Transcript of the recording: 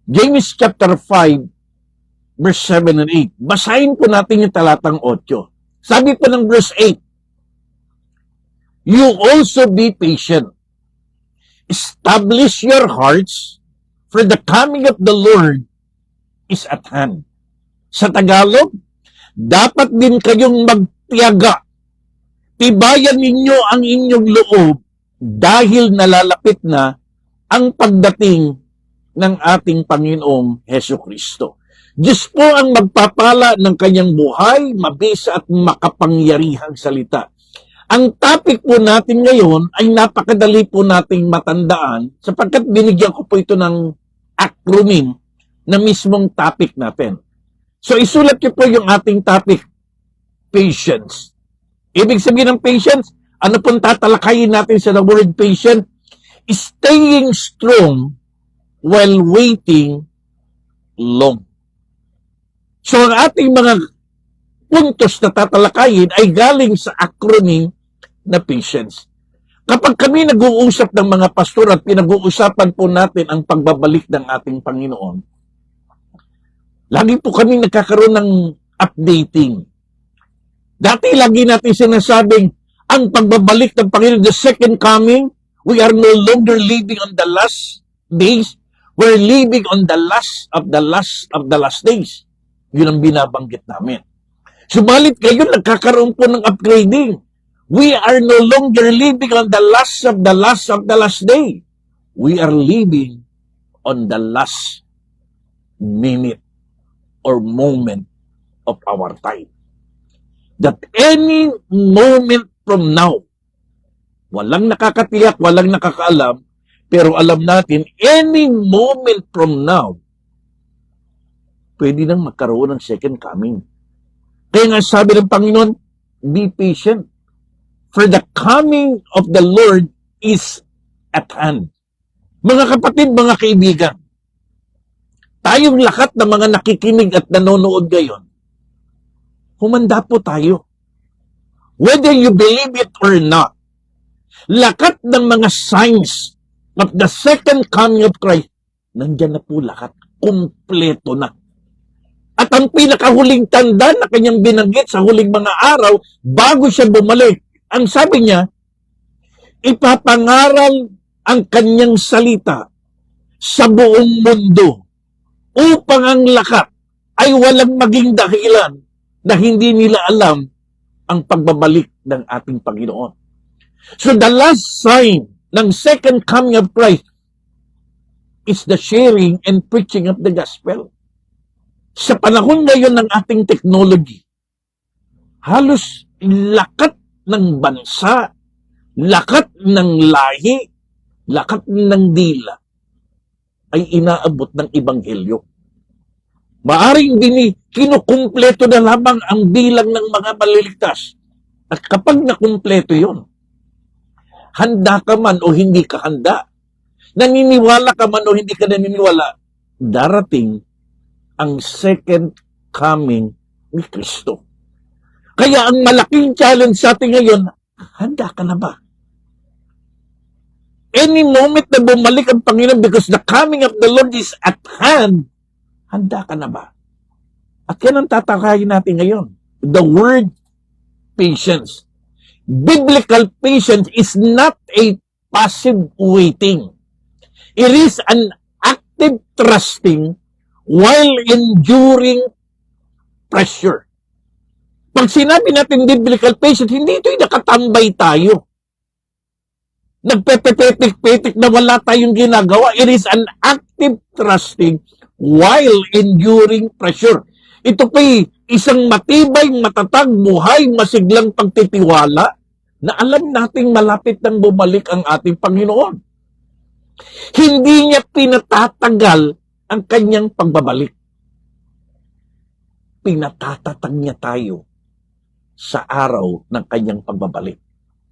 James chapter 5, verse 7 and 8. Basahin po natin yung talatang 8. Sabi po ng verse 8, you also be patient. Establish your hearts, for the coming of the Lord is at hand. Sa Tagalog, dapat din kayong magtiyaga. Tibayan ninyo ang inyong loob dahil nalalapit na ang pagdating ng ating Panginoong Hesukristo. Diyos po ang magpapala ng kanyang buhay, mabisa at makapangyarihang salita. Ang topic po natin ngayon ay napakadali po nating matandaan sapagkat binigyan ko po ito ng acronym na mismong topic natin. So isulat niyo po yung ating topic, patience. Ibig sabihin ng patience, ano pong tatalakayin natin sa the word patient? Staying strong while waiting long. So ang ating mga puntos na tatalakayin ay galing sa acronym na patience. Kapag kami nag-uusap ng mga pastor at pinag-uusapan po natin ang pagbabalik ng ating Panginoon, lagi po kami nagkakaroon ng updating. Dati lagi natin sinasabing, ang pagbabalik ng Panginoon, the second coming, we are no longer living on the last days, we're living on the last of the last days. Yun ang binabanggit namin. Subalit ngayon, nagkakaroon po ng upgrading. We are no longer living on the last of the last day. We are living on the last minute or moment of our time. That any moment from now, walang nakakatiyak, walang nakakaalam, pero alam natin, any moment from now, pwede nang magkaroon ng second coming. Kaya nga sabi ng Panginoon, be patient. For the coming of the Lord is at hand. Mga kapatid, mga kaibigan, tayong lahat ng mga nakikinig at nanonood ngayon, humanda po tayo. Whether you believe it or not, lahat ng mga signs of the second coming of Christ, nandyan na po lahat. Kumpleto na. At ang pinakahuling tanda na kanyang binanggit sa huling mga araw, bago siya bumalik, ang sabi niya, ipapangaral ang kanyang salita sa buong mundo upang ang lahat ay walang maging dahilan na hindi nila alam ang pagbabalik ng ating Panginoon. So the last sign ng second coming of Christ is the sharing and preaching of the gospel. Sa panahon ngayon ng ating technology, halos lakat ng bansa, lakat ng lahi, lakat ng dila ay inaabot ng ebanghelyo. Maaring kinukumpleto na lamang ang bilang ng mga maliligtas. At kapag nakumpleto yon, handa ka man o hindi ka handa, naniniwala ka man o hindi ka naniniwala, darating ang second coming ni Kristo. Kaya ang malaking challenge sa atin ngayon, handa ka na ba? Any moment na bumalik ang Panginoon because the coming of the Lord is at hand, handa ka na ba? At yan ang tatakayin natin ngayon. The word patience. Biblical patience is not a passive waiting. It is an active trusting while enduring pressure. Pag sinabi natin biblical patience, hindi ito yung nakatambay tayo. Nagpepepetik-petik na wala tayong ginagawa. It is an active trusting while enduring pressure. Ito pa'y isang matibay, matatag, buhay, masiglang pagtitiwala na alam nating malapit nang bumalik ang ating Panginoon. Hindi niya pinatatagal ang kanyang pagbabalik. Pinatatatag niya tayo sa araw ng kanyang pagbabalik.